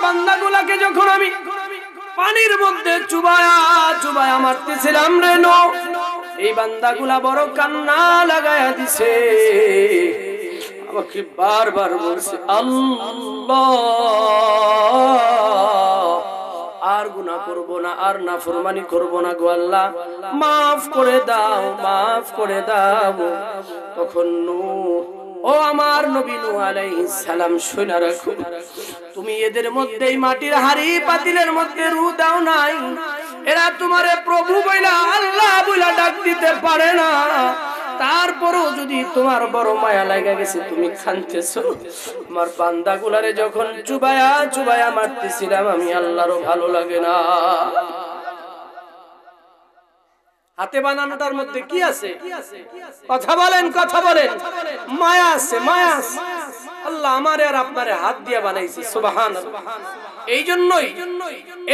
বান্দাগুলাকে যখন আমি পানির মধ্যে চুবায়া মারতেছিলাম রে নো, এই বান্দাগুলা বড় কান্না লাগায়া দিছে, আমাকে বারবার বলছে আল্লাহ আর গুনাহ করব না, আর নাফরমানি করব না গো আল্লাহ, মাফ করে দাও, মাফ করে দাও। তখন নূহ, ও আমার নবী নূহ আলাইহিস সালাম, শুনে রাখো, তুমি এদের মধ্যে এই মাটির হাড়ি পাতিলের মধ্যে রূহ দাও নাই, এরা তোমারে প্রভু বইলা আল্লাহ বইলা ডাক দিতে পারে না, তারপরেও যদি তোমার বড় মায়া লাগা গেছে তুমি কাঁদতেছো। আমার বান্দাগুলারে যখন চুবায়া মারতেছিলাম আমি, আল্লাহরও ভালো লাগে না। হাতে বানানোটার মধ্যে কি আছে? কথা বলেন, কথা বলেন। মায়া আছে, মায়া আছে। আল্লাহ আমারে আর আপনারে হাত দিয়ে বানাইছে, সুবহানাল্লাহ।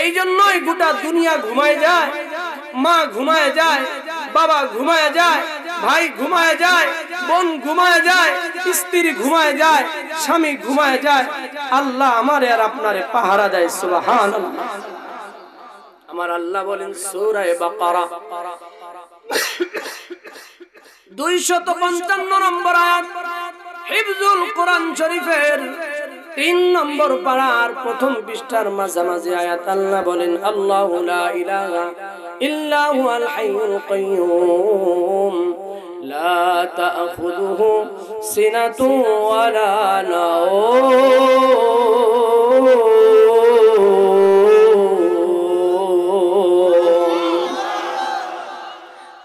এই জন্যই গোটা দুনিয়া ঘুমায় যায়, মা ঘুমায় যায়, বাবা ঘুমায় যায়, ভাই ঘুমায় যায়, বোন ঘুমায় যায়, স্ত্রী ঘুমায় যায়, স্বামী ঘুমায় যায়, আল্লাহ আমারে আর আপনারে পাহারা দেয়, সুবহানাল্লাহ। আমার আল্লাহ বলেন সূরা বাকারা 255 নম্বর আয়াত, হিফজুল কোরআন শরীফের 3 নম্বর পারার প্রথম পৃষ্ঠার মাঝামাঝি আয়াত। আল্লাহ বলেন আল্লাহু লা ইলাহা ইল্লা হুয়াল হাইয়ুল কাইয়্যুম লা তা'খুযুহু সিনাতুন ওয়ালা নাওম।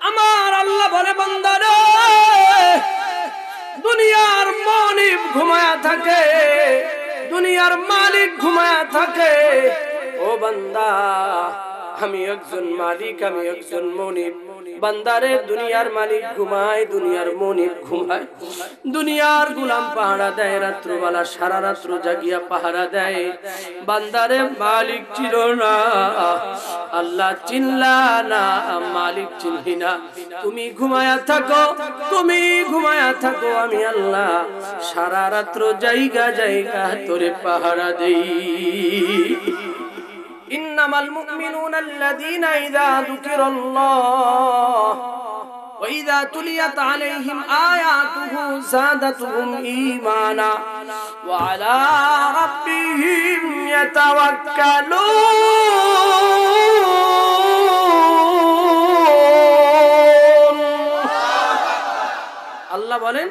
আমার আল্লাহ বলে বান্দারে, দুনিয়ার মালিক ঘুমায়া থাকে, দুনিয়ার মালিক ঘুমায়া থাকে, ও বান্দা আমি একজন মালিক, আমি একজন মনিব। বান্দারে দুনিয়ার মালিক ঘুমায়, দুনিয়ার মনিব ঘুমায়, দুনিয়ার গোলাম পাহারা দেয়, রাত্রবেলা সারা রাত্র জাগিয়া পাহারা দেয়। বান্দারে মালিক ছিল না, আল্লাহ চিনলা না, মালিক চিনলি না, তুমি ঘুমায়া থাকো, তুমি ঘুমায়া থাকো, আমি আল্লাহ সারা রাত্র জায়গা জায়গা তোরে পাহারা দেই। ইন্নামাল মুমিনুনা আল্লাযীনা ইযা যুকিরাল্লাহ ওয়া ইযা তুলিয়াত আলাইহিম আয়াতুহু যাদাতুহুম ঈমানা ওয়া আলা রাব্বিহিম ইয়াতাওয়াক্কালুন। আল্লাহ বলেন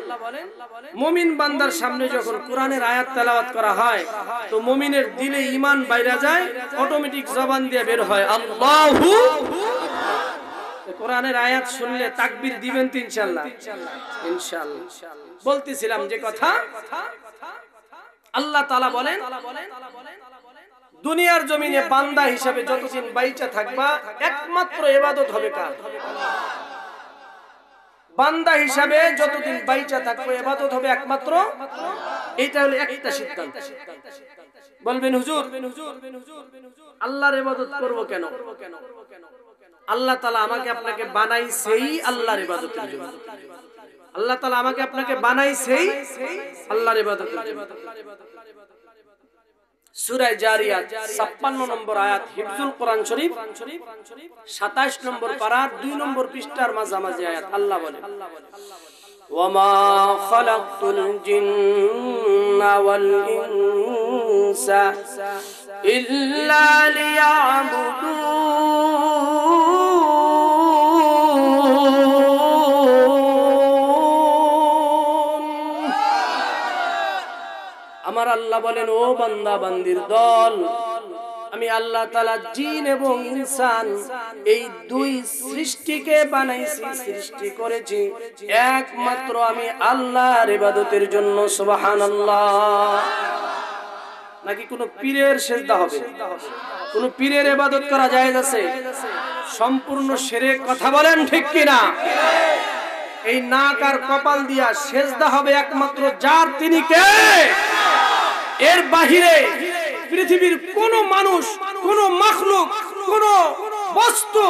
মুমিন বান্দার সামনে যখন কোরআনের আয়াত তেলাওয়াত করা হয় তো মুমিনের দিলে ঈমান বাইরা যায়, অটোমেটিক জবান দিয়ে বের হয় আল্লাহু। কোরআনের আয়াত শুনলে তাকবীর দিবেন তো ইনশাআল্লাহ? ইনশাআল্লাহ। বলতেছিলাম যে কথা, আল্লাহ তাআলা বলেন দুনিয়ার জমিনে বান্দা হিসাবে যতদিন বাইচা থাকবা একমাত্র ইবাদত হবে কার? বান্দা হিসাবে যতদিন বাইচা থাকবে ইবাদত হবে একমাত্র, এটা হলো একটা সিদ্ধান্ত। বলবেন হুজুর আল্লাহর ইবাদত করব কেন? আল্লাহ তাআলা আমাকে আপনাকে বানাইছেই আল্লাহর ইবাদতের জন্য। আল্লাহ তাআলা আমাকে আপনাকে বানাইছেই আল্লাহর ইবাদতের জন্য। সূরা জারিয়াত 56 নম্বর আয়াত, হিফজুল কোরআন শরীফ 27 নম্বর পারা 2 নম্বর পৃষ্ঠার মাঝামাঝি আয়াত। আল্লাহ বলেন ওয়ামা খালাকতুল জিন্না ওয়াল ইনসা ইল্লা লিয়াবুদুন। আমার আল্লাহ বলেন ও বান্দা বান্দির দল, আমি আল্লাহ তাআলা জিন এবং ইনসান এই দুই সৃষ্টিকে বানাইছি, সৃষ্টি করেছি একমাত্র আমি আল্লাহর ইবাদতের জন্য। সুবহানাল্লাহ। নাকি কোন পীরের সিজদা হবে? কোন পীরের ইবাদত করা জায়েজ আছে? সম্পূর্ণ শিরক। কথা বলেন ঠিক কিনা? এই নাক আর কপাল দিয়া সিজদা হবে একমাত্র যার, তিনি কে? এর বাহিরে পৃথিবীর কোন মানুষ, কোন মাখলুক, কোন বস্তু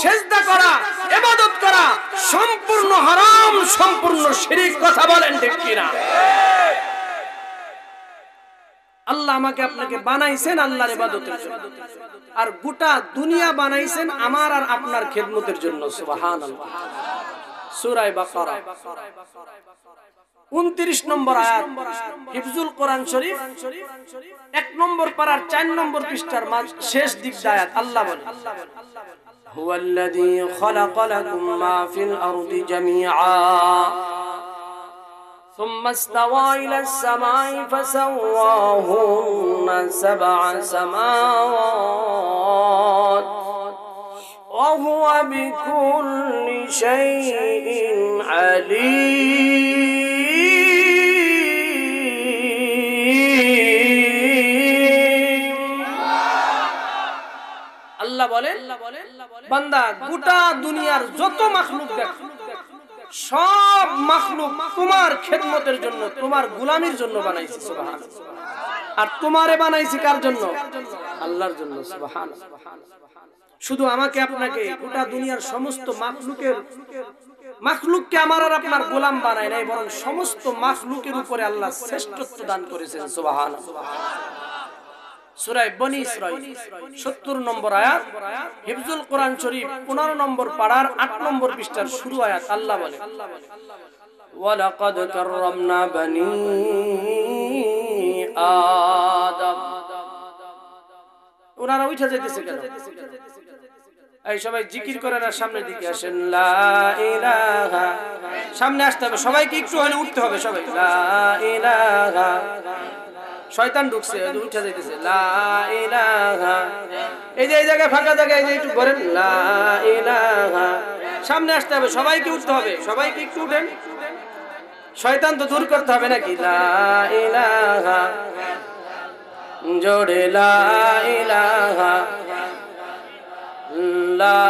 সিজদা করা, ইবাদত করা সম্পূর্ণ হারাম, সম্পূর্ণ শিরক। কথা বলেন ঠিক কিনা? আল্লাহ আমাকে আপনাকে বানাইছেন আল্লাহর ইবাদতের জন্য, আর গোটা দুনিয়া বানাইছেন আমার আর আপনার খেদমতের জন্য। সুবহানাল্লাহ। সূরা বাকারা 29 নম্বর আয়াত, হিফজুল কোরআন শরীফ 1 নম্বর পারার 4 নম্বর পৃষ্ঠার শেষ দিক আয়াত। আল্লাহ বলেন, হুয়াল্লাযী খালাকা লাকুম মা ফিল আরদি জামিআ ثم استوى إلى السماء فسواهن 7 سماوات وهو بكل شيء عليم। আল্লাহ বলেন, বান্দা গোটা দুনিয়ার যত মাখলুক দেখো, সব মাখলুক তোমার খেদমতের জন্য, তোমার গোলামির জন্য বানাইছি। সুবহানাল্লাহ। আর তোমারে বানাইছি কার জন্য? আল্লাহর জন্য। সুবহানাল্লাহ। শুধু আমাকে আপনাকে গোটা দুনিয়ার সমস্ত মাখলুককে আমার আর আপনার গোলাম বানায় নাই, বরং সমস্ত মাখলুকের উপরে আল্লাহ শ্রেষ্ঠত্ব দান করেছেন। সুবহানাল্লাহ। সূরা বনী ইসরাঈল 70 নম্বর আয়াত, হিফজুল কোরআন শরীফ 15 নম্বর পারার 8 নম্বর পৃষ্ঠার শুরু আয়াত। আল্লাহ বলেন, ওয়ালাকাদ কাররামনা বনী আদম। ওনারা উঠে যাইতেছে কেন? এই সবাই জিকির করেন আর সামনের দিকে আসেন। লা ইলাহা, সামনে আসতে হবে সবাইকে, একটু হলে উঠতে হবে সবাই। লা ইলাহা, শয়তান ঢুকছে, উঠে যাইতেছে। লা ইলাহা, এই যে এই জায়গায় ফাঁকা জায়গায়, এই যে একটু করেন। লা ইলাহা, সামনে আসতে হবে সবাইকে, উঠতে হবে সবাইকে, একটু উঠেন, শয়তান তো দূর করতে হবে নাকি। লা ইলাহা, জোরে লা ইলাহা, লা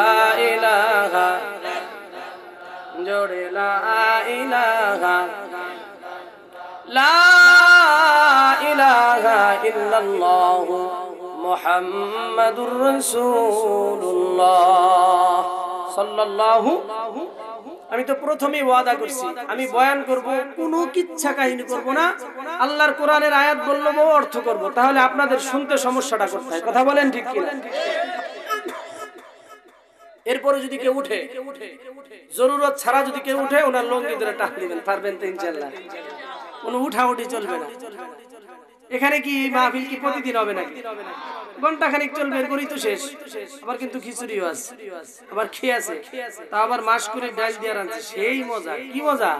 ইলাহা, জোরে লা ইলাহা, লা ইলাহা ইল্লাল্লাহু মুহাম্মাদুর রাসূলুল্লাহ সাল্লাল্লাহু। আমি তো প্রথমেই ওয়াদা করছি, আমি বয়ান করব, কোনো কিচ্ছা কাহিনী করব না, আল্লাহর কোরআনের আয়াত বলবো, অর্থ করব, তাহলে আপনাদের শুনতে সমস্যাটা কোথায়? কথা বলেন ঠিক কিনা? এরপরে যদি কেউ উঠে, জরুরত ছাড়া যদি কেউ উঠে, ওনার লঙ্গি ধরে টাক দিবেন, পারবেন তো ইনশাআল্লাহ। কোনো উঠাউঠি চলবে না। এখানে কি মাহফিল কি প্রতিদিন হবে নাকি? ঘন্টা খানিক চলবে, এরপরই তো শেষ। আবার কিন্তু খিচুড়িও আছে, আবার খেয়ে আছে, তা আবার মাস করে ডাল দিয়ে রাখছে, সেই মজা। কি মজা?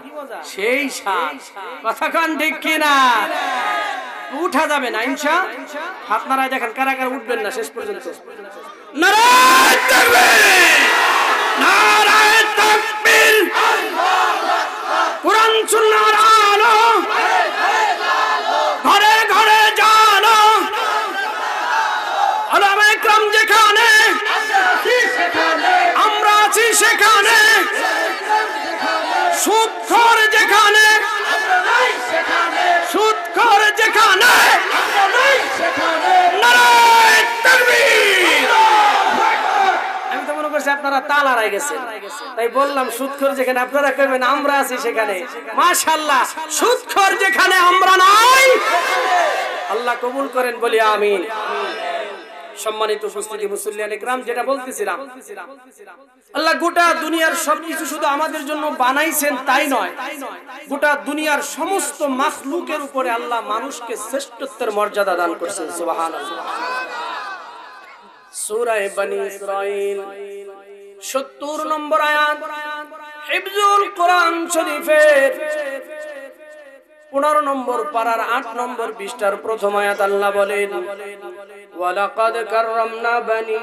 সেই স্বাদ। কথা কান ঠিক কিনা? উঠা যাবে না ইনশাআল্লাহ। হাত নাড়ায় দেখেন কারা কারা উঠবেন না শেষ পর্যন্ত। নারায়ে তাকবীর, নারায়ে তাকবীর, কোরআন সুন্নাহর আলো ঘরে ঘরে জানো, উলামায়ে কেরাম যেখানে, আমরা আছি সেখানে, সুদখোর যেখানে, সুদখোর যেখানে, নারায়ে তাকবীর। আমি তো মনে করছি আপনারা তালা রাই গেছেন, তাই বললাম সুদখোর যেখানে আপনারা কইবেন আমরা আছি সেখানে। মাশাআল্লাহ, সুদখোর যেখানে আমরা নাই, আল্লাহ কবুল করেন, বলি আমিন। সম্মানিত উপস্থিতি, মুসল্লিয়ানে কিরাম, যেটা বলতেছিলাম, আল্লাহ গোটা দুনিয়ার সবকিছু শুধু আমাদের জন্য বানাইছেন তাই নয়, গোটা দুনিয়ার সমস্ত মাখলুকের উপরে আল্লাহ মানুষকে শ্রেষ্ঠত্বের মর্যাদা দান করেছেন। সুবহানাল্লাহ। সূরা বনী ইসরাঈল 70 নম্বর আয়াত, হিফজুল কোরআন শরীফের 15 নম্বর পারার 8 নম্বর পৃষ্ঠার প্রথম আয়াত। আল্লাহ বলেন, ওয়ালাকাদ কাররামনা বনী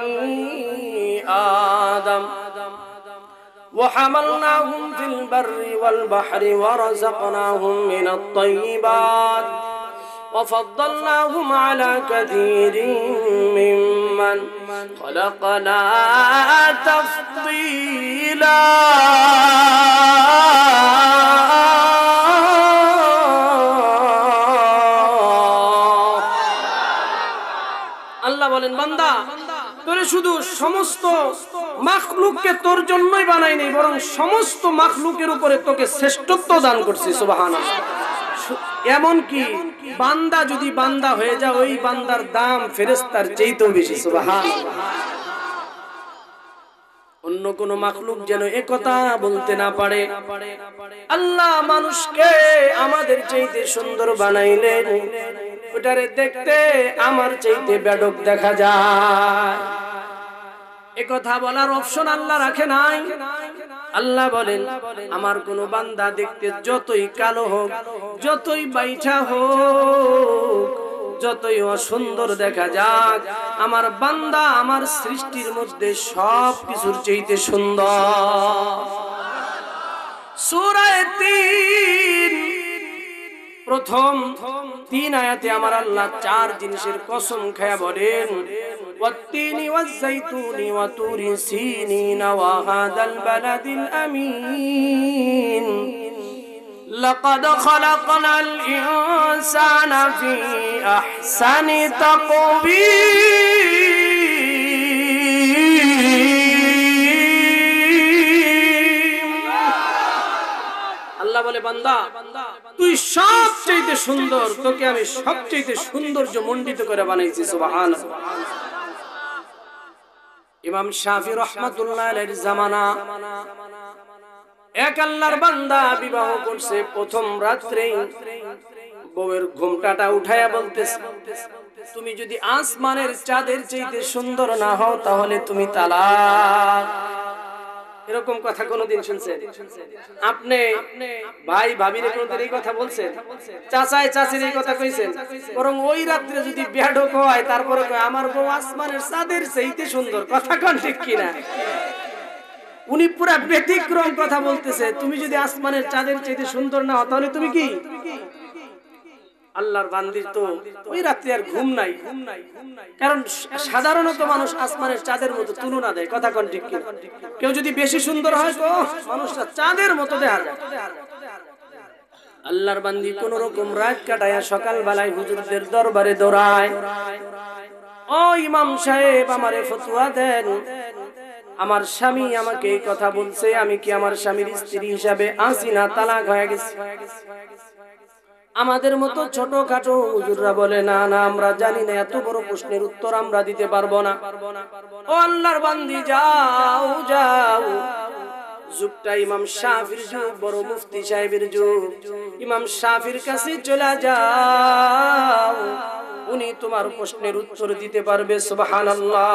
আদম ওয়া হামালনাহুম ফিল বাররি ওয়াল বাহরি ওয়া রাযাকনাহুম মিনাত তাইয়্যিবাত ওয়া ফাদ্দালনাহুম আলা কাসীরিন মিম্মান খালাকনা তাফদীলা। আল্লাহ বলেন, বান্দা তোরে শুধু সমস্ত মাখলুককে তোর জন্যই বানাই নাই, বরং সমস্ত মাখলুকের উপরে তোকে শ্রেষ্ঠত্ব দান করছি। সুবহানাল্লাহ। এমন কি বান্দা যদি বান্দা হয়ে যায় ওই বান্দার দাম ফেরেশতার চাইতেও বেশি। সুবহানাল্লাহ। অন্য কোন মাখলুক যেন একথা বলতে না পারে। আল্লাহ মানুষকে আমাদের চাইতে সুন্দর বানাইলেন, ওটারে দেখতে আমার চাইতে বেডক দেখা যায়। একথা বলার অপশন আল্লাহ রাখে নাই। আল্লাহ বলেন আমার কোন বান্দা দেখতে যতই কালো হোক, যতই বাইঠা হোক, যতই অসুন্দর দেখা যাক, আমার বান্দা আমার সৃষ্টির মধ্যে সব কিছুর চাইতে সুন্দর। সূরা ৩ প্রথম ৩ আয়াতে আমার আল্লাহ ৪ জিনিসের কসম খায়া বলেন, ওয়াত-তিনি ওয়াজ-যাইতুনি ওয়া তুরি সিনিন ওয়া হাদাল বালাদিল আমিন লাকাদ খালাকনাল ইনসানা ফি আহসানি তাকবীর। আল্লাহ বলে বান্দা তুই সবচেয়ে সুন্দর, তোকে আমি সবচেয়ে সৌন্দর্য মণ্ডিত করে বানাইছি। সুবহানাল্লাহ। ইমাম শাফি রাহমাতুল্লাহ আলাইহির জামানা এক আল্লাহর বান্দা বিবাহ করছে, প্রথম রাত্রেই বউয়ের ঘোমটাটা উঠায়া বলতেছে, তুমি যদি আসমানের চাঁদের চাইতে সুন্দর না হও তাহলে তুমি তালাক। এরকম কথা কোনদিন শুনছেন আপনি? ভাই ভাবিরে কোনদিন এই কথা বলছেন? চাচাই চাচির এই কথা কইছেন? বরং ওই রাত্রে যদি বেয়াডক হয় তারপরে কয় আমার বউ আসমানের চাঁদের চাইতে সুন্দর। কথা কোন ঠিক কিনা? উনি পুরা ব্যতিক্রম কথা বলতেছে, তুমি যদি আসমানের চাঁদের চাইতে সুন্দর না হও তাহলে তুমি কি? আল্লাহর বান্দির তো ওই রাত্রে আর ঘুম নাই, কারণ সাধারণত মানুষ আসমানের চাঁদের মতো তুলনা দেয়। কথা কোন ঠিক কিনা? কেউ যদি বেশি সুন্দর হয় তো মানুষটা চাঁদের মতো দেখা যায়। আল্লাহর বান্দি কোন রকম রাত কাটায়া সকাল বেলায় হুজুরদের দরবারে দৌড়ায়, ও ইমাম সাহেব আমারে ফতোয়া দেন, আমার স্বামী আমাকে এই কথা বলছে, আমি কি আমার স্বামীর স্ত্রী হিসাবে আছি না তালাক হয়ে গেছি? আমাদের মতো ছোটখাটো হুজুররা বলে না না আমরা জানি না, এত বড় প্রশ্নের উত্তর আমরা দিতে পারবো না। ও আল্লাহর বান্দি যাও যাও, যুগটা ইমাম শাফির যুগ, বড় মুফতি সাহেবের যুগ, ইমাম শাফির কাছে চলে যাও, উনি তোমার প্রশ্নের উত্তর দিতে পারবে। সুবহানাল্লাহ।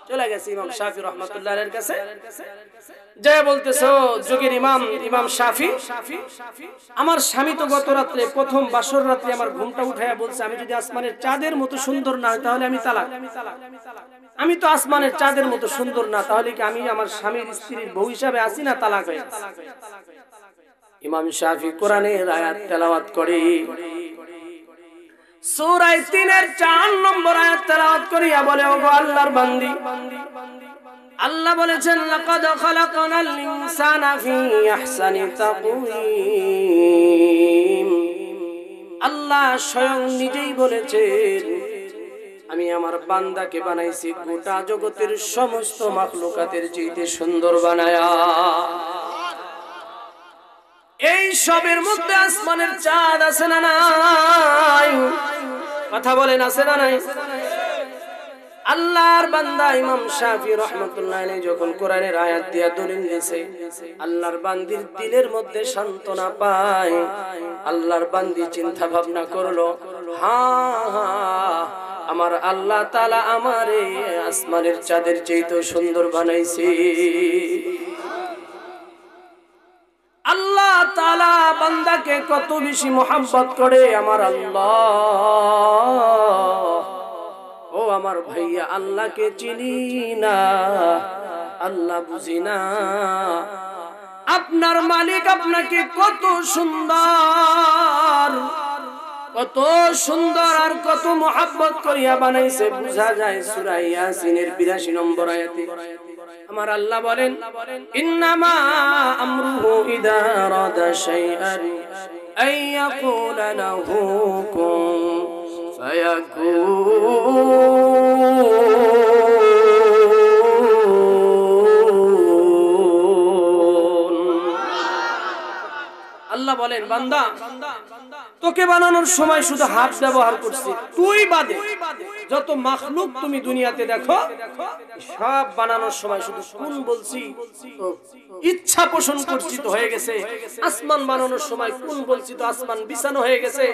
চলে গেছে ইমাম শাফি রাহমাতুল্লাহ আলাইহির কাছে, যে বলতেছো যুগের ইমাম ইমাম শাফি, আমার স্বামী তো গত রাত্রে প্রথম বাসর রাত্রে আমার ঘুমটা উঠায়া বলছে আমি যদি আসমানের চাঁদের মতো সুন্দর না হই তাহলে আমি তালাক। আমি তো আসমানের চাঁদের মতো সুন্দর না, তাহলে কি আমি আমার স্বামীর স্ত্রীর বউ হিসাবে আছি না তালাক হয়ে? ইমাম শাফি কোরআনের আয়াত তেলাওয়াত করে, সূরা ৩ ৪ নম্বর আয়াত তেলাওয়াত করিয়া বলে, ওগো আল্লাহর বান্দি, আল্লাহ বলেছেন লাকাদ খালাকনাল ইনসানা ফি আহসানি তাকওয়িম। আল্লাহ স্বয়ং নিজেই বলেছেন আমি আমার বান্দাকে বানাইছি গোটা জগতের সমস্ত মাখলুকাতের চাইতে সুন্দর বানায়া। এই সবের মধ্যে আসমানের চাঁদ আছে না নাই? কথা বলেন আছে না নাই? আল্লাহর বান্দা ইমাম শাফি রাহমাতুল্লাহ আলাইহি যখন কোরআনের আয়াত দিয়া দলিল দিয়েছে, আল্লাহর বান্দির দিলের মধ্যে সান্তনা পায়। আল্লাহর বান্দি চিন্তা ভাবনা করলো, হ্যাঁ আমার আল্লাহ তাআলা আমারে আসমানের চাঁদের চাইতে সুন্দর বানাইছে। আল্লাহ তাআলা বান্দাকে কত বেশি মোহাব্বত করে আমার আল্লাহ। ও আমার ভাইয়া, আল্লাহকে চিনি না, আল্লাহ বুঝি না। আপনার মালিক আপনাকে কত সুন্দর, কত সুন্দর আর কত মোহাব্বত করিয়া বানাইছে বুঝা যায় সূরা ইয়াসিনের ৮২ নম্বর আয়াতে। আমার আল্লাহ বলেন ইন্নামা আমরুহু ইযা আরাদা শাইআন আইয়াকুলা লাহু কুন আল্লাহ বলেন বান্দা তোকে বানানোর সময় শুধু হাত ব্যবহার করছি, তুই বাদে যত মাখলুক তুমি দুনিয়াতে দেখো সব বানানোর সময় শুধু কোন বলছি তো ইচ্ছা পোষণ করছি তো হয়ে গেছে। আসমান বানানোর সময় কোন বলছি তো আসমান বিছানো হয়ে গেছে।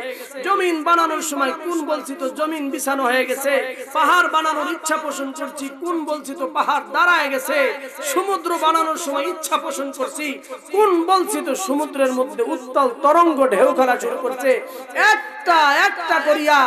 জমিন বানানোর সময় কোন বলছি তো জমিন বিছানো হয়ে গেছে। পাহাড় বানানোর ইচ্ছা পোষণ করছি কোন বলছি তো পাহাড় দাঁড়ায় গেছে। সমুদ্র বানানোর সময় ইচ্ছা পোষণ করছি কোন বলছি তো সমুদ্রের মধ্যে উত্তাল তরঙ্গ ঢেউ খেলা শুরু করছে। একটা একটা করিয়া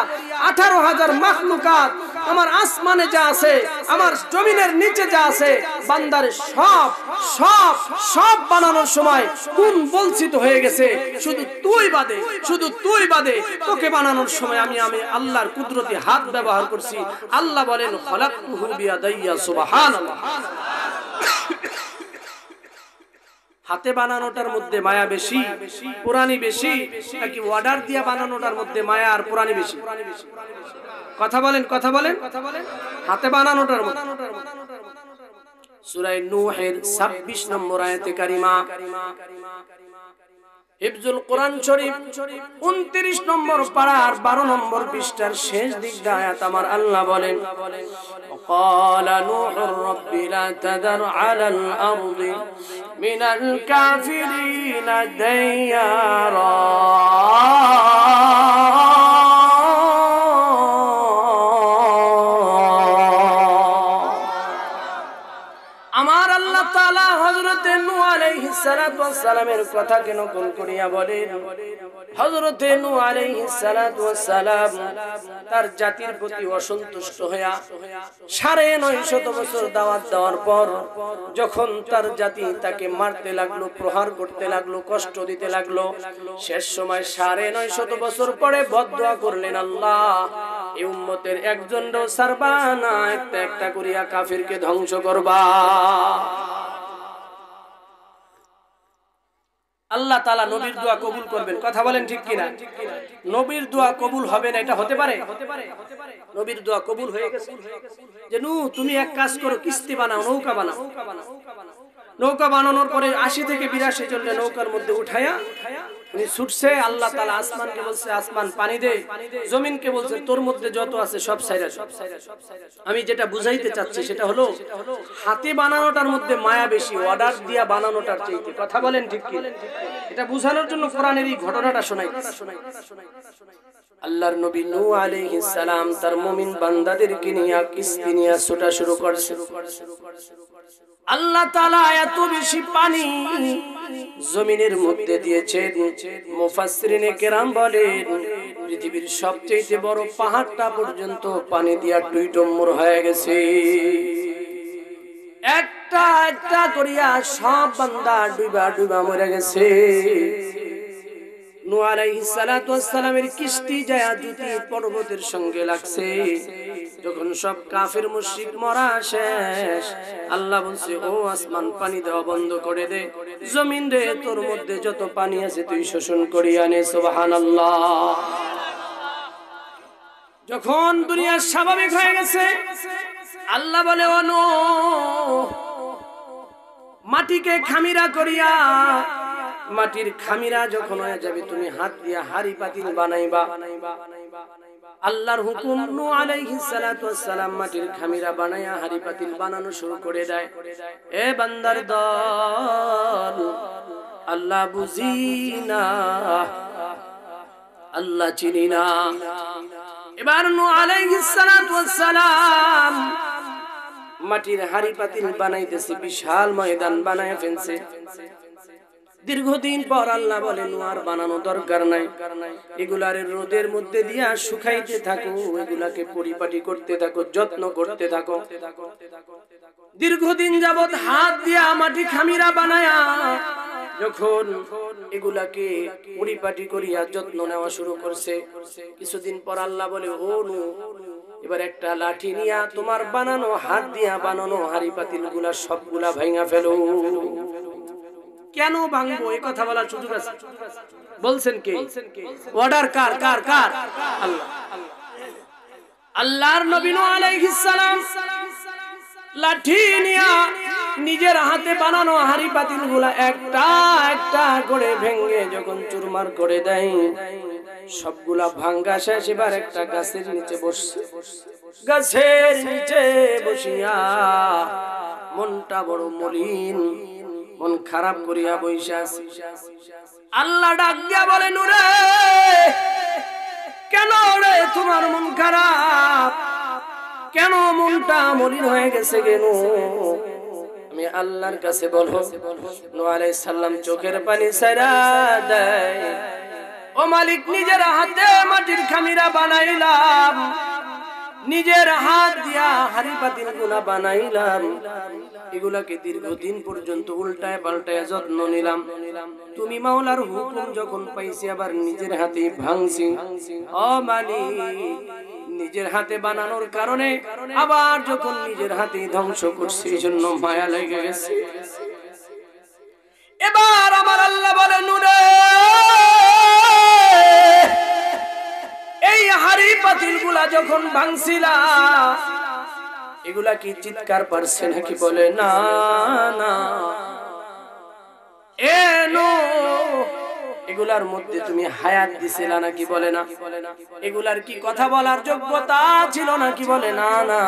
18,000 মাখলুকাত আমার আসমানে যা আছে, আমার জমিনের নিচে যা আছে, বান্দার সব সব সব বানানোর সময় কোন বলছি তো হয়ে গেছে। শুধু তুই বাদে, শুধু তুই বাদে তোকে বানানোর সময় আমি আল্লাহর কুদরতি হাত ব্যবহার করছি। আল্লাহ বলেন খলাকতুহু বিয়াদাইয়া, সুবহানাল্লাহ। হাতে বানানোটার মধ্যে মায়া বেশি, পুরানি বেশি, নাকি অর্ডার দিয়ে বানানোটার মধ্যে মায়া আর পুরানি বেশি? কথা বলেন, কথা বলেন। হাতে বানানোটার মধ্যে সূরা নূহের 26 নম্বর আয়াতে কারিমা, হিফজুল কোরআন শরীফ 29 নম্বর পারার 12 নম্বর পৃষ্ঠার শেষ দিকটা আয়াত আমার আল্লাহ বলেন قال نوح رب لا تذر على الأرض من الكافرين ديارا আমার আল্লাহ তাআলা হযরত নূহ আলাইহিস সালাতু ওয়াস সালামের কথা কেন কোন করিয়া বলেন? হযরত নূহ আলাইহিস সালাতু ওয়াস সালাম তার জাতির প্রতি অসন্তুষ্ট হইয়া 950 বছর দাওয়াত দেওয়ার পর যখন তার জাতি তাকে মারতে লাগলো, প্রহার করতে লাগলো, কষ্ট দিতে লাগলো, শেষ সময় 950 বছর পরে বদদুয়া করলেন, আল্লাহ এই উম্মতের একজনও ছাড়বা না, একটা একটা করিয়া কাফিরকে ধ্বংস করবা। আল্লাহ তাআলা নবীর দোয়া কবুল করবেন, কথা বলেন ঠিক কিনা? নবীর দোয়া কবুল হবে না এটা হতে পারে? নবীর দোয়া কবুল হয়ে গেছে যে নূহ তুমি এক কাজ করো, কিস্তি বানাও, নৌকা বানাও। নৌকা বানানোর পরে 80 থেকে 82 জনকে নৌকার মধ্যে উঠায়া উনি ছুটছে। আল্লাহ তাআলা আসমানকে বলছে, আসমান পানি দে, জমিনকে বলছে তোর মধ্যে যত আছে সব ছাইরা। আমি যেটা বুঝাইতে চাচ্ছি সেটা হলো হাতে বানানোটার মধ্যে মায়া বেশি অর্ডার দিয়া বানানোটার চাইতে, কথা বলেন ঠিক কি? এটা বুঝানোর জন্য কোরআনের এই ঘটনাটা শোনাই। আল্লাহর নবী নূহ আলাইহিস সালাম তার মুমিন বান্দাদেরকে নিয়ে কিস্তি নিয়ে ছোটা শুরু করছে। আল্লাহ তাআলা এত বেশি পানি জমিনের মধ্যে দিয়েছেন, মুফাসসিরিনে কেরাম বলেন পৃথিবীর সবচেয়ে বড় পাহাড়টা পর্যন্ত পানি দিয়া টইটম্বুর হয়ে গেছে। একটা একটা করিয়া সব বান্দা ডুবা ডুবা মরে গেছে। নূহ আলাইহিস সালাতু ওয়াস সালামের কিস্তি যায় জুতি পর্বতের সঙ্গে লাগছে। যখন সব কাফির মুশরিক মরা শেষ, আল্লাহ বলছে ও আসমান পানি দেওয়া বন্ধ করে দে, জমিন রে তোর মধ্যে যত পানি আছে তুই শোষণ করিয়া নে। সুবহানাল্লাহ। যখন দুনিয়া স্বাভাবিক হয়ে গেছে, আল্লাহ বলে ও নূহ মাটিকে খামিরা করিয়া, মাটির খামিরা যখন হয়ে যাবে তুমি হাত দিয়া হাড়ি পাতিল বানাইবা। আল্লাহর হুকুম, নূহ আলাইহিস সালাতু ওয়াস সালাম মাটির খামিরা বানায়া হাড়ি পাতিল বানানো শুরু করে দেয়। এ বান্দার দল, আল্লাহ বুঝি না, আল্লাহ চিনি না। এবার নূহ আলাইহিস সালাতু ওয়াস সালাম মাটির হাড়ি পাতিল বানাইতেছে, বিশাল ময়দান বানায় ফেলছে। দীর্ঘদিন পর আল্লাহ বলেন আর বানানো দরকার নাই, এগুলার রোদের মধ্যে দিয়া শুকাইতে থাকো, এগুলাকে পরিপাটি করতে থাকো, যত্ন করতে থাকো। দীর্ঘদিন যাবত হাত দিয়া মাটি খামিরা বানায়া যখন এগুলাকে পরিপাটি করিয়া যত্ন নেওয়া শুরু করছে, কিছুদিন পর আল্লাহ বলে ও নূহ এবার একটা লাঠি নিয়া তোমার বানানো হাত দিয়া বানানো হাড়ি পাতিল গুলা সবগুলা ভাঙা ফেলো। কেন ভাঙবো এই কথা বলার সুযোগ আছে? বলছেন কে? অর্ডার কার? কার কার? আল্লাহ। আল্লাহর নবী নূহ আলাইহিস সালাম লাঠি নিয়া নিজের হাতে বানানো হাড়ি পাতিল গুলা একটা একটা করে ভেঙে যখন চুরমার করে দেয়, সবগুলা ভাঙ্গা শেষ, এবার একটা গাছের নিচে বসছে। গাছের নিচে বসিয়া মনটা বড় মলিন, মন খারাপ করিয়া বইসা আছে। আল্লাহ ডাক দিয়া বলে, নূরে কেন রে তোমার মন খারাপ, কেন মনটা মলিন হয়ে গেছে কেন? আমি আল্লাহর কাছে বলো। নূহ আলাইহিস সালাম চোখের পানি ছাইরা দেয়, ও মালিক, নিজের হাতে মাটির খামিরা বানাইলাম, নিজের হাত দিয়া হাড়ি পাতিল গুলা বানাইলাম, এগুলাকে দীর্ঘদিন পর্যন্ত উল্টায় পাল্টায় যত্ন নিলাম। তুমি মাওলার হুকুম যখন পাইছি আবার নিজের হাতে ভাঙছি। ও মালিক, নিজের হাতে বানানোর কারণে আবার যখন নিজের হাতে ধ্বংস করছি, এই জন্য মায়া লেগে গেছে। এবার আমার আল্লাহ বলে, নূরে এই হাড়ি পাতিল গুলা যখন ভাঙছিলা, এগুলা কি চিৎকার পারছে নাকি? বলে না না, এগুলার মধ্যে তুমি হায়াত দিছিলা নাকি? বলে না। এগুলার কি কথা বলার যোগ্যতা ছিল নাকি? বলে না না,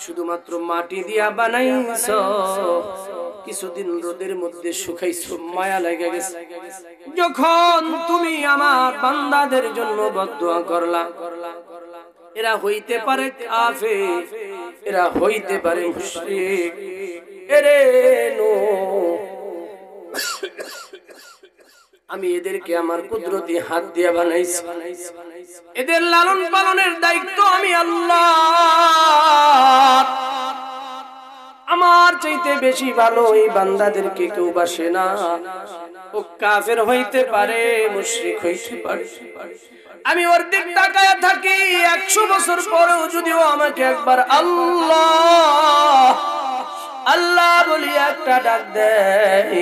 শুধুমাত্র মাটি দিয়া বানাইছো, কিছুদিন রোদের মধ্যে শুকাইছো, মায়া লেগে গেছে। যখন তুমি আমার বান্দাদের জন্য বদদুয়া করলা, এরা হইতে পারে কাফের, এরা হইতে পারে মুশরিক, এরে নো আমি এদেরকে আমার কুদরতি হাত দিয়ে বানাইছি, এদের লালন পালনের দায়িত্ব আমি আল্লাহ। আমার চাইতে বেশি ভালো এই বান্দাদেরকে কেউ বাসে না। ও কাফের হইতে পারে, মুশরিক হইতে পারে, আমি ওর দিক তাকায়া থাকি 100 বছর পরেও যদিও আমাকে একবার আল্লাহ আল্লাহ বলি একটা ডাক দেয়,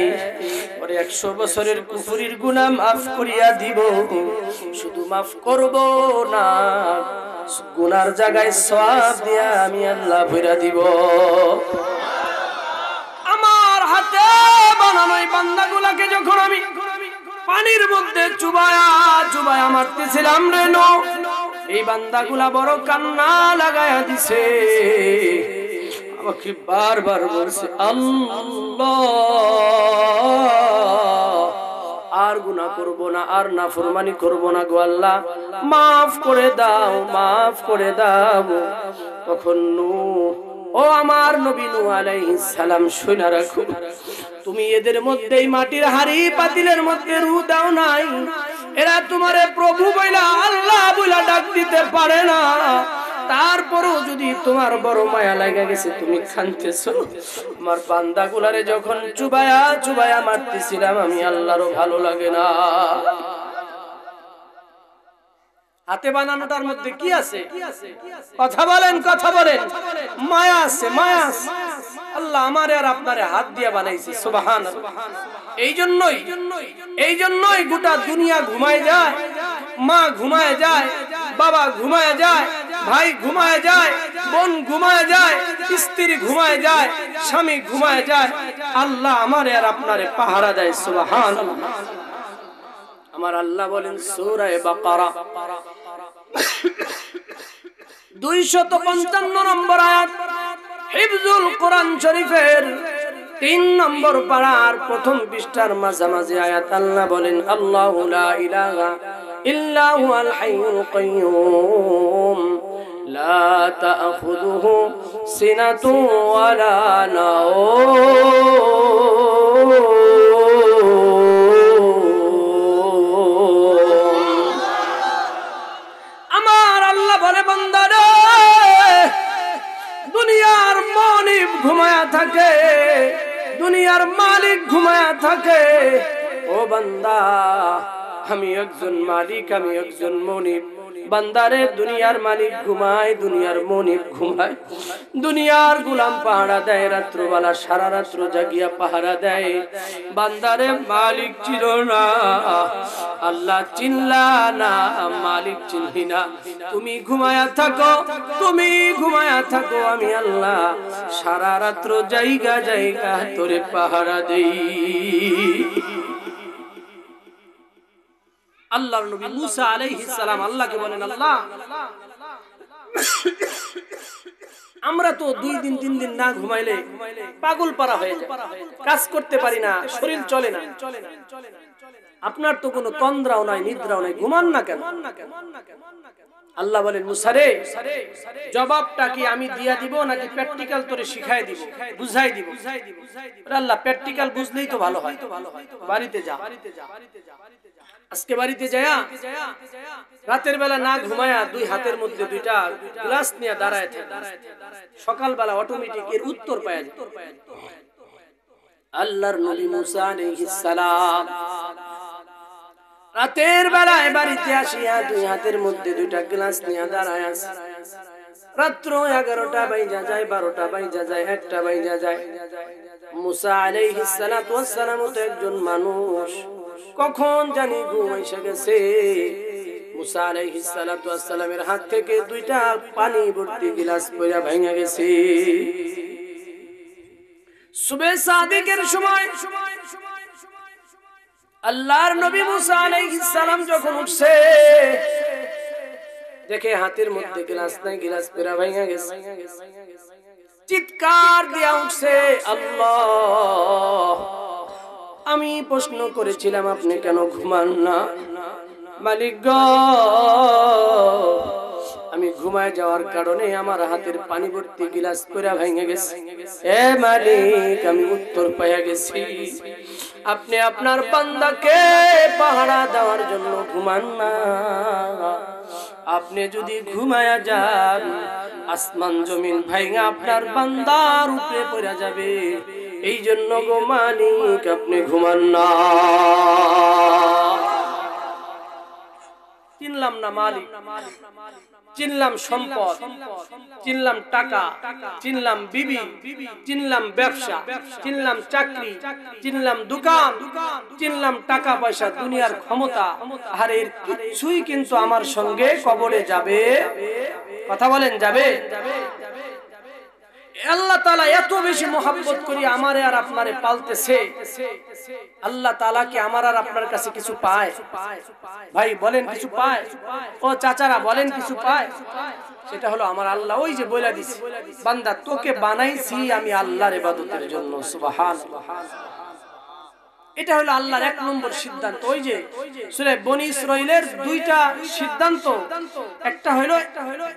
পরে 100 বছরের কুফরির গুনাহ মাফ করিয়া দিব। শুধু মাফ করব না, গুনার জায়গায় সওয়াব দিয়া আমি আল্লাহ ভরা দিব। আমার হাতে বানানো এই বান্দাগুলাকে যখন আমি পানির মধ্যে চুবায়া চুবায়া মারতেছিলাম রে নো, এই বান্দাগুলা বড় কান্না লাগায়া দিছে, আমাকে বারবার বলছে, আল্লাহ আর গুনাহ করব না, আর নাফরমানি করব না গো আল্লাহ, মাফ করে দাও, মাফ করে দাও। তখন নূহ, ও আমার নবী নূহ আলাইহিস সালাম, শুনে রাখো, তুমি এদের মধ্যে এই মাটির হাড়ি পাতিলের মধ্যে রূহ দাও নাই, এরা তোমারে প্রভু বইলা আল্লাহ বইলা ডাক দিতে পারে না, তারপরেও যদি তোমার বড় মায়া লাগা গেছে তুমি কাঁদতেছো। আমার বান্দাগুলারে যখন চুবায়া চুবায়া মারতেছিলাম আমি আল্লাহরও ভালো লাগে না। হাতে বানানোটার মধ্যে কি আছে? কথা বলেন, কথা বলেন, মায়া আছে, মায়া আছে। আল্লাহ আমারে আর আপনারে হাত দিয়ে বানাইছে, সুবহানাল্লাহ। এই জন্যই গোটা দুনিয়া ঘুমায় যায়, মা ঘুমায় যায়, বাবা ঘুমায় যায়, ভাই ঘুমায় যায়, বোন ঘুমায় যায়, স্ত্রী ঘুমায় যায়, স্বামী ঘুমায় যায়, আল্লাহ আমারে আর আপনারে পাহারা দেয়, সুবহানাল্লাহ। আমার আল্লাহ বলেন সূরা বাকারা 255 নম্বর আয়াত, হিফজুল কোরআন শরীফের 3 নম্বর পারার প্রথম পৃষ্ঠার মাঝামাঝি আয়াত। আল্লাহ বলেন, আল্লাহু লা ইলাহা ইল্লা হুয়াল হাইয়ুল কাইয়্যুম লা তা'খুযুহু সিনাতুন ওয়ালা নাওম। আমার আল্লাহ বলে, বান্দারে, দুনিয়ার মনিব ঘুমায়া থাকে, দুনিয়ার মালিক ঘুমায়া থাকে, ও বান্দা আমি একজন মালিক, আমি একজন মনিব। বান্দারে, দুনিয়ার মালিক ঘুমায়, দুনিয়ার মনিব ঘুমায়, দুনিয়ার গোলাম পাহারা দেয়, রাত্রবেলা সারা রাত্র জাগিয়া পাহারা দেয়। বান্দারে, মালিক ছিল না, আল্লাহ চিনলা না, মালিক চিনলি না, তুমি ঘুমায়া থাকো, তুমি ঘুমায়া থাকো, আমি আল্লাহ সারা রাত্র জায়গা জায়গা তোরে পাহারা দেই। আল্লাহর নবী মুসা আলাইহিস সালাম আল্লাহকে বলেন, আল্লাহ আমরা তো 2 দিন 3 দিন না ঘুমাইলে পাগল পারা হয়ে যায়, কাজ করতে পারি না, শরীর চলে না, আপনার তো কোনো তন্দ্রাও নাই, নিদ্রাও নাই, ঘুমান না কেন? আল্লাহ বলেন, মুসা রে, জবাবটা কি আমি দিয়া দিব নাকি প্র্যাকটিক্যাল তোরে শিখাই দিব, বুঝাই দিব? আল্লাহ, প্র্যাকটিক্যাল বুঝলেই তো ভালো হয়, বাড়িতে যা। আজকে বাড়িতে যায়া রাতের বেলা না ঘুমায়া 2 হাতের মধ্যে 2টা গ্লাস নিয়ে দাঁড়ায় থাকে, সকালবেলা অটোমেটিক এর উত্তর পাওয়া যায়। আল্লাহর নবী মুসা আলাইহিস সালাম রাতের বেলায় বাড়িতে আসিয়া 2 হাতের মধ্যে 2টা গ্লাস নিয়ে দাঁড়ায় আছে। রাত্র 11টা বাইজা যায়, 12টা বাইজা যায়, 1টা বাইজা যায়। মুসা আলাইহিস সালাতু ওয়াস সালাম তো একজন মানুষ, কখন জানি ঘুম এসে গেছে। মুসা আলাইহিস সালাতু ওয়াস সালামের হাত থেকে 2টা পানি ভর্তি গ্লাস পড়া ভেঙে গেছে। সুবহে সাদিকের সময় আল্লাহর নবী মুসা আলাইহিস সালাম যখন উঠছে, দেখে হাতের মধ্যে গ্লাস নাই, গ্লাস পড়া ভেঙে গেছে। চিৎকার দিয়া উঠছে, আল্লাহ, আমি প্রশ্ন করেছিলাম আপনি কেন ঘুমান না? মালিক গো, আমি ঘুমায় যাওয়ার কারণে আমার হাতের পানি ভর্তি গ্লাস পড়া ভেঙে গেছে। হে মালিক, আমি উত্তর পেয়ে গেছি। আপনি আপনার বান্দাকে পাহারা দেওয়ার জন্য ঘুমান না। আপনি যদি ঘুমায়া যান, আসমান জমিন ভাঙা আপনার বান্দার উপরে পড়ে যাবে। এই জন্য গো মালিক, আপনি ঘুমান না। চিনলাম না মালিক, চিনলাম সম্পদ, চিনলাম টাকা, চিনলাম বিবি, চিনলাম ব্যবসা, চিনলাম চাকরি, চিনলাম দোকান, চিনলাম টাকা পয়সা, দুনিয়ার ক্ষমতা। আর এর কিছুই কিন্তু আমার সঙ্গে কবরে যাবে। কথা বলেন, যাবে? আল্লাহ তাআলা এত বেশি মহব্বত করি আমারে আর আপনারে পালতেছে। আল্লাহ তাআলা কি আমার আর আপনার কাছে কিছু পায়? ভাই বলেন, কিছু পায়? ও চাচারা বলেন, কিছু পায়? সেটা হলো আমার আল্লাহ ওই যে বলে দিছে, বান্দা তোকে বানাইছি আমি আল্লাহর ইবাদতের জন্য। সুবহানাল্লাহ। এটা হলো আল্লাহর 1 নম্বর সিদ্ধান্ত। ওই যে সূরা বনী ইসরাঈলের 2টা সিদ্ধান্ত, একটা হলো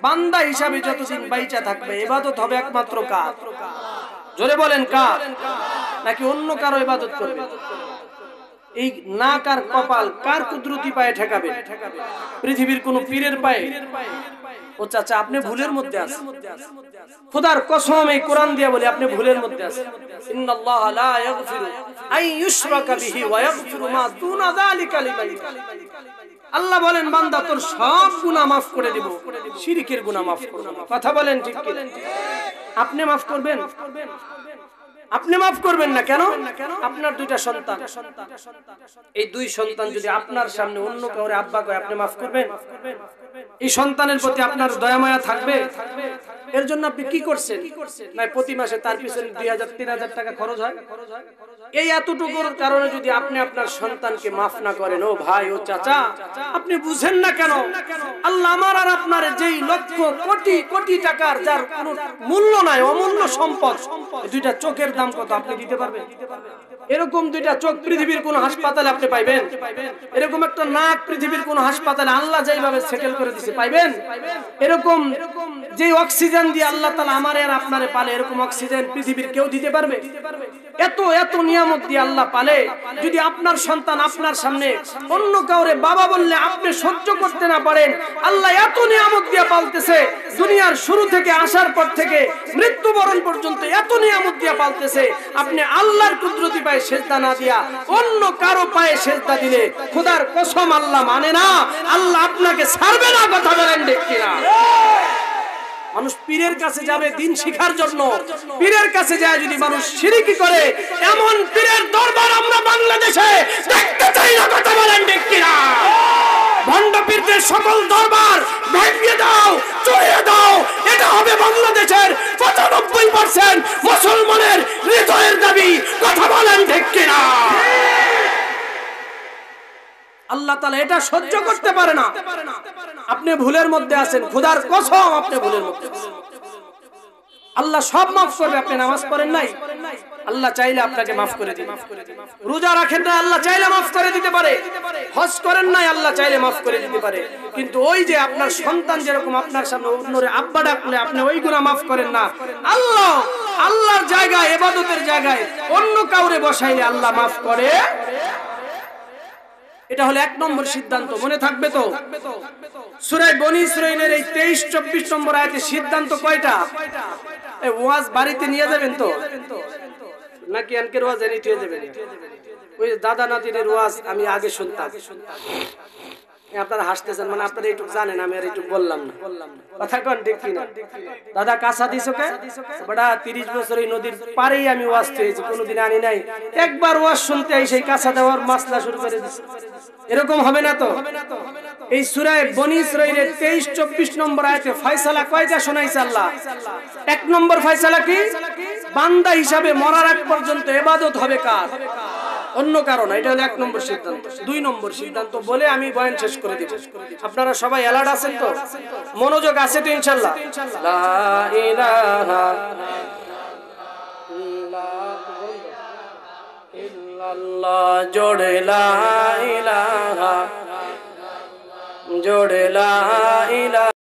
বান্দা হিসাবে যতদিন বাইচা থাকবে ইবাদত হবে একমাত্র কার? জোরে বলেন, কার? নাকি অন্য কারো ইবাদত করবে? এই নাক আর কপাল কার কুদরতি পায়ে ঠেকাবেন? পৃথিবীর কোন পীরের পায়ে? ও চাচা, আপনি ভুলের মধ্যে আছেন। খোদার কসম, এই কোরআন দিয়ে বলি, আপনি ভুলের মধ্যে আছেন। ইন্নাল্লাহা লা ইয়াগফিরু আন ইউশরাকা বিহি ওয়া ইয়াগফিরু মা দুনা যালিকা লিমান ইয়াশা। আল্লাহ বলেন, বান্দা তোর সব গুনাহ maaf করে দেব, শিরকের গুনাহ maaf করব না। কথা বলেন ঠিক কি? আপনি maaf করবেন? আপনি maaf করবেন না কেন? আপনার 2টা সন্তান, এই 2 সন্তান যদি আপনার সামনে অন্য কাউরে আব্বা কয়, আপনি maaf করবেন? এই সন্তানের প্রতি আপনার দয়া মায়া থাকবে? এর জন্য আপনি কি করছেন? না প্রতি মাসে তার পিছনে 2000-3000 টাকা খরচ হয়। এই এতটুকুর কারণে যদি আপনি আপনার সন্তানকে মাফ না করেন, ও ভাই, ও চাচা, আপনি বুঝেন না কেন? আল্লাহ আমার আর আপনার যেই লক্ষ কোটি কোটি টাকার যার কোনো মূল্য নাই, অমূল্য সম্পদ, 2টা চোখের দাম কত আপনি দিতে পারবেন? এরকম 2টা চোখ পৃথিবীর কোন হাসপাতালে আপনি পাইবেন? এরকম একটা নাক পৃথিবীর কোন হাসপাতালে আল্লাহ যেইভাবে সেটেল করে দিয়েছে পাইবেন? এরকম যে অক্সিজেন দিয়ে আল্লাহ তাআলা আমারে আর আপনারে পালে, এরকম অক্সিজেন পৃথিবীর কেউ দিতে পারবে? এত এত নিয়ামত দিয়ে আল্লাহ পালে, যদি আপনার সন্তান আপনার সামনে অন্য কাউরে বাবা বললে আপনি সহ্য করতে না পারেন, আল্লাহ এত নিয়ামত দিয়ে পালতেছে, দুনিয়ার শুরু থেকে আসার পর থেকে মৃত্যুবরণ পর্যন্ত এত নিয়ামত দিয়ে পালতেছে, আপনি আল্লাহর কুদরতি পায়ে সেজদা না দিয়া অন্য কারো পায়ে সেজদা দিলে খোদার কসম আল্লাহ মানে না, আল্লাহ আপনাকে ছাড়বে না। কথা বলেন ঠিক কিনা? মানুষ পীরের কাছে যাবে দিন শিখার জন্য, পীরের কাছে যায় যদি মানুষ শিরকি করে, এমন পীরের দরবার আমরা বাংলাদেশে দেখতে চাই না। কথা বলেন ঠিক কিনা? ভণ্ড পীরদের সকল দরবার ভেঙে দাও, চড়িয়ে দাও। এটা হবে বাংলাদেশের 95% মুসলমানের হৃদয়ের দাবি। কথা বলেন ঠিক কিনা? আল্লাহ তাআলা এটা সহ্য করতে পারে না। আপনি ভুলের মধ্যে আছেন, খোদার কসম আপনি ভুলের মধ্যে আছেন। আল্লাহ সব মাফ করবে। আপনি নামাজ পড়েন নাই, আল্লাহ চাইলে আপনাকে মাফ করে দিবে। রোজা রাখেন না, আল্লাহ চাইলে মাফ করে দিতে পারে। হজ করেন নাই, আল্লাহ চাইলে মাফ করে দিতে পারে। কিন্তু ওই যে আপনার সন্তান যেরকম আপনার সামনে অন্যরে আব্বা ডাকলে আপনি ওই গুনাহ মাফ করেন না, আল্লাহ আল্লাহর জায়গায়, ইবাদতের জায়গায় অন্য কাউরে বসাইলে আল্লাহ মাফ করে। এটা হলো 1 নম্বর সিদ্ধান্ত, মনে থাকবে তো? সূরা বনী ইসরাঈলের এই 23-24 নম্বর আয়াতে সিদ্ধান্ত কয়টা? এই ওয়াজ বাড়িতে নিয়ে যাবেন তো নাকি আনকের ওয়াজ এনে নিয়ে যাবেন? ওই দাদা নাতিনের ওয়াজ আমি আগে শুনতাম। আপনারা হাসতেছেন, মানে আপনারা একটু জানেন, আমি আর একটু বললাম না। কথা কোন ঠিক কিনা? দাদা কাঁচা দিছো কে? বড়া 30 বছর এই নদীর পারেই আমি ওয়াজ পেয়েছি, কোনোদিন আনি নাই। একবার ওয়াজ শুনতে এই সেই কাঁচা দেওয়ার মাসলা শুরু করে দিছে। এরকম হবে না তো? এই সূরা বনী ইসরাঈলের 23-24 নম্বর আয়াতে ফয়সালা কয়টা শোনাইছে আল্লাহ? 1 নম্বর ফয়সালা কি? বান্দা হিসাবে মরার আগ পর্যন্ত ইবাদত হবে কার? অন্য কারণ। এটা হলো 1 নম্বর সিদ্ধান্ত। 2 নম্বর সিদ্ধান্ত বলে আমি বয়ান শেষ করে দিব। আপনারা সবাই অ্যালার্ট আছেন তো? মনোযোগ আছে তো ইনশাআল্লাহ? লা ইলাহা ইল্লাল্লাহ, জোড়ে লা ইলাহা, জোড়ে লা ইলাহা।